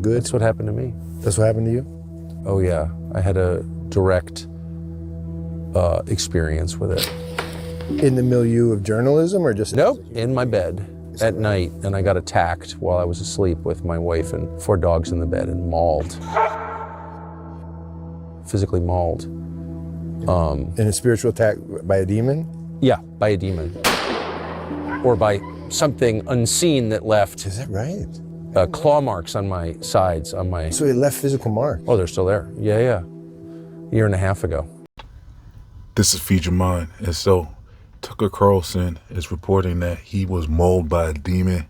Good? That's what happened to me. That's what happened to you? Oh yeah, I had a direct experience with it. In the milieu of journalism or just? Nope, in my bed at night, and I got attacked while I was asleep with my wife and 4 dogs in the bed and mauled. Physically mauled. In a spiritual attack by a demon? Yeah, by a demon. Or by something unseen that left Is that right? claw marks on my sides, on my... So it left physical marks? Oh, they're still there. Yeah. A year and a half ago. This is Feed Your Mind. And so Tucker Carlson is reporting that he was mauled by a demon.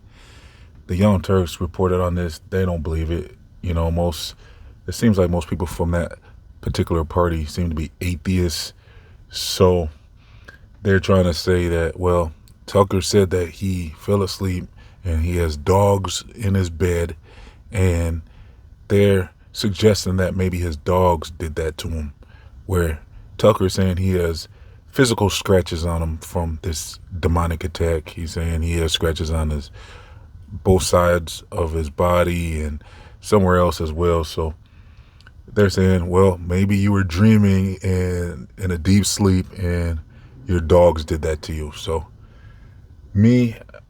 The Young Turks reported on this. They don't believe it. You know, it seems like most people from that particular party seem to be atheists. So they're trying to say that, well, Tucker said that he fell asleep and he has dogs in his bed, and they're suggesting that maybe his dogs did that to him, where Tucker is saying he has physical scratches on him from this demonic attack. He's saying he has scratches on both sides of his body and somewhere else as well. So they're saying, well, maybe you were dreaming and in a deep sleep and your dogs did that to you. So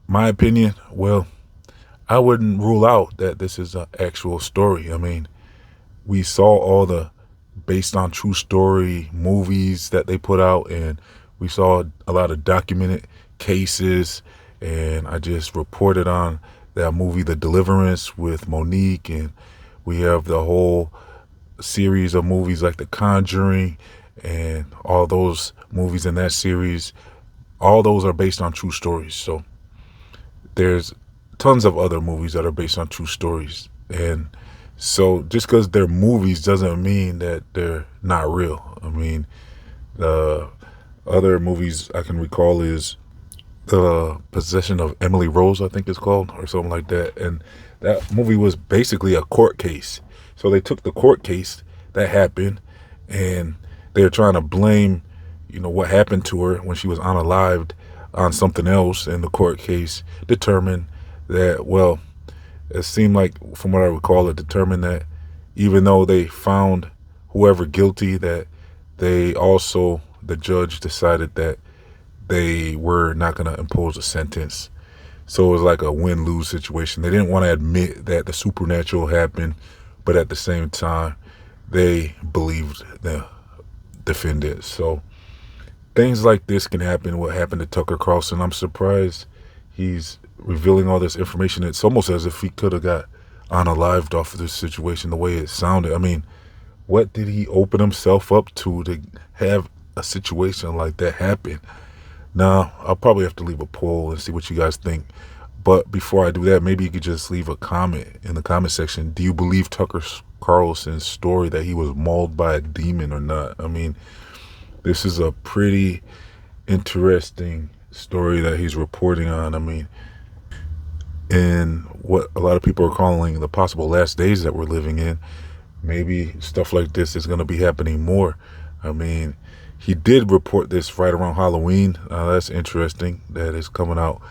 my opinion, well, I wouldn't rule out that this is an actual story. I mean, we saw all the based on true story movies that they put out, and we saw a lot of documented cases, and I just reported on that movie, The Deliverance, with Monique, and we have the whole series of movies like The Conjuring and all those movies in that series. All those are based on true stories. So there's tons of other movies that are based on true stories. And so just because they're movies doesn't mean that they're not real. I mean, the other movies I can recall is The Possession of Emily Rose, I think it's called, or something like that. And that movie was basically a court case. So they took the court case that happened and they're trying to blame, what happened to her when she was unalived on something else. And the court case determined that, well, it seemed like, from what I recall, it determined that even though they found whoever guilty, that the judge decided that they were not going to impose a sentence. So it was like a win-lose situation. They didn't want to admit that the supernatural happened, but at the same time, they believed the defendant. So things like this can happen. What happened to Tucker Carlson, I'm surprised he's revealing all this information. It's almost as if he could have got unalived off of this situation, the way it sounded. I mean, what did he open himself up to have a situation like that happen? Now, I'll probably have to leave a poll and see what you guys think. But before I do that, maybe you could just leave a comment in the comment section. Do you believe Tucker Carlson's story that he was mauled by a demon or not? I mean, this is a pretty interesting story that he's reporting on. I mean, in what a lot of people are calling the possible last days that we're living in, maybe stuff like this is going to be happening more. I mean, he did report this right around Halloween. That's interesting that it's coming out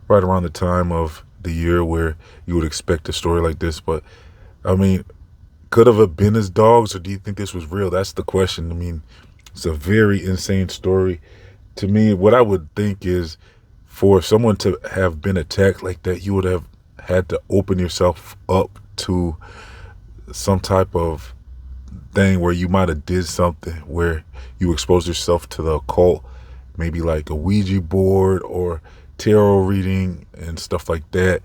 right around the time of the year where you would expect a story like this. But, I mean, could have it been his dogs, or do you think this was real? That's the question. I mean, it's a very insane story. To me, what I would think is, for someone to have been attacked like that, you would have had to open yourself up to some type of thing where you might have did something where you exposed yourself to the occult, maybe like a Ouija board or tarot reading and stuff like that.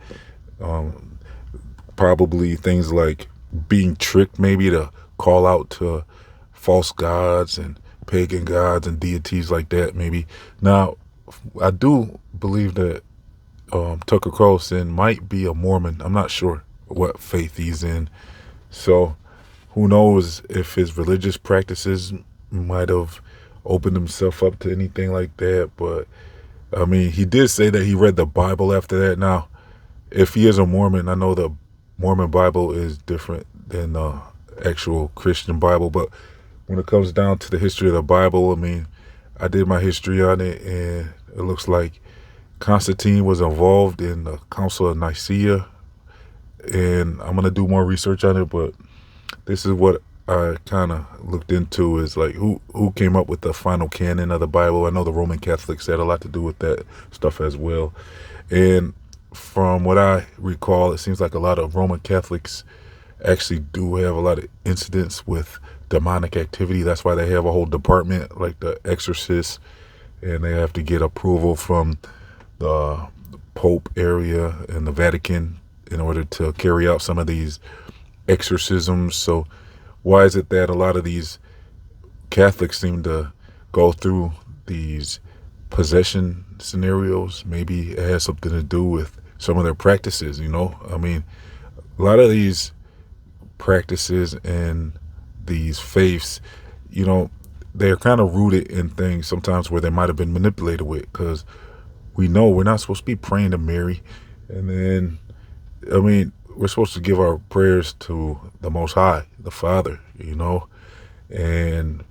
Probably things like being tricked maybe to call out to false gods and pagan gods and deities like that maybe. Now, I do believe that Tucker Carlson might be a Mormon. I'm not sure what faith he's in. So who knows if his religious practices might have opened himself up to anything like that. But, I mean, he did say that he read the Bible after that. Now, if he is a Mormon, I know the Mormon Bible is different than the actual Christian Bible. But when it comes down to the history of the Bible, I mean, I did my history on it, and it looks like Constantine was involved in the Council of Nicaea, and I'm gonna do more research on it, but this is what I kind of looked into, is like who came up with the final canon of the Bible. I know the Roman Catholics had a lot to do with that stuff as well. And from what I recall, it seems like a lot of Roman Catholics actually do have a lot of incidents with demonic activity. That's why they have a whole department like the exorcists, and they have to get approval from the Pope area and the Vatican in order to carry out some of these exorcisms. So why is it that a lot of these Catholics seem to go through these possession scenarios? Maybe it has something to do with some of their practices, you know? I mean, a lot of these practices and these faiths, you know, they're kind of rooted in things sometimes where they might have been manipulated with, because we know we're not supposed to be praying to Mary. And then, I mean, we're supposed to give our prayers to the Most High, the Father, you know? And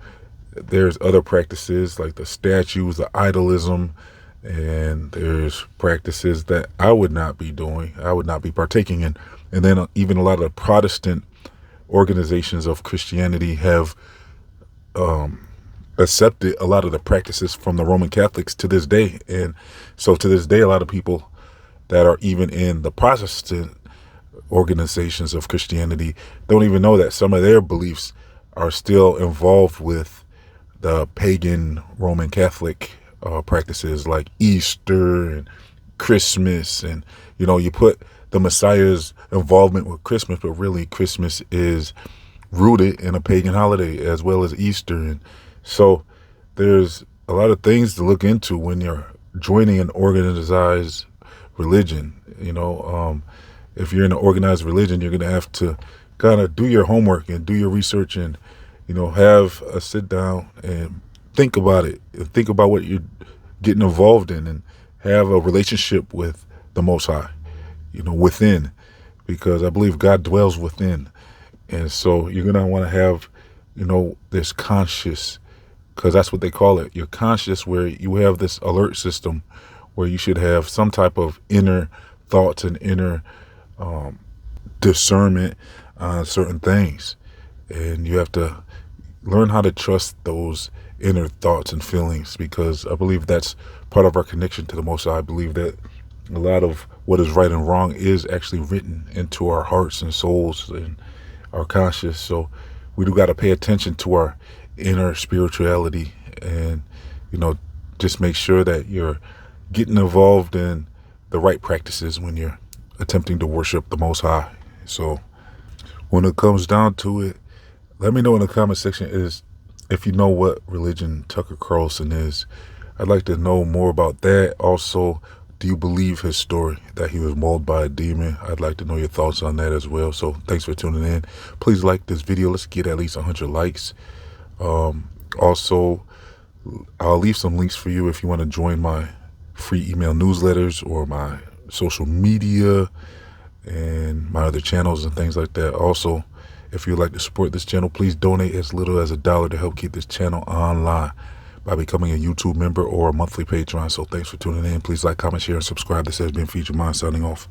there's other practices like the statues, the idolism, and there's practices that I would not be doing, I would not be partaking in. And then even a lot of the Protestant organizations of Christianity have accepted a lot of the practices from the Roman Catholics to this day. And so to this day, a lot of people that are even in the Protestant organizations of Christianity don't even know that some of their beliefs are still involved with the pagan Roman Catholic practices like Easter and Christmas. And, you know, you put the Messiah's involvement with Christmas, but really Christmas is rooted in a pagan holiday as well as Easter. And so there's a lot of things to look into when you're joining an organized religion. You know, if you're in an organized religion, you're going to have to kind of do your homework and do your research and, you know, have a sit down and think about it and think about what you're getting involved in and have a relationship with the Most High, you know, within, because I believe God dwells within. And so you're going to want to have, you know, this conscious, because that's what they call it. You're conscious, where you have this alert system where you should have some type of inner thoughts and inner discernment on certain things. And you have to learn how to trust those inner thoughts and feelings, because I believe that's part of our connection to the Most High. I believe that a lot of what is right and wrong is actually written into our hearts and souls and our conscious. So we do got to pay attention to our inner spirituality and, you know, just make sure that you're getting involved in the right practices when you're attempting to worship the Most High. So when it comes down to it, let me know in the comment section if you know what religion Tucker Carlson is. I'd like to know more about that. Also, do you believe his story that he was mauled by a demon? I'd like to know your thoughts on that as well. So thanks for tuning in. Please like this video. Let's get at least 100 likes. Also, I'll leave some links for you if you want to join my free email newsletters or my social media and my other channels and things like that. Also, if you'd like to support this channel, please donate as little as $1 to help keep this channel online by becoming a YouTube member or a monthly patron. So thanks for tuning in. Please like, comment, share, and subscribe. This has been Feature Mind signing off.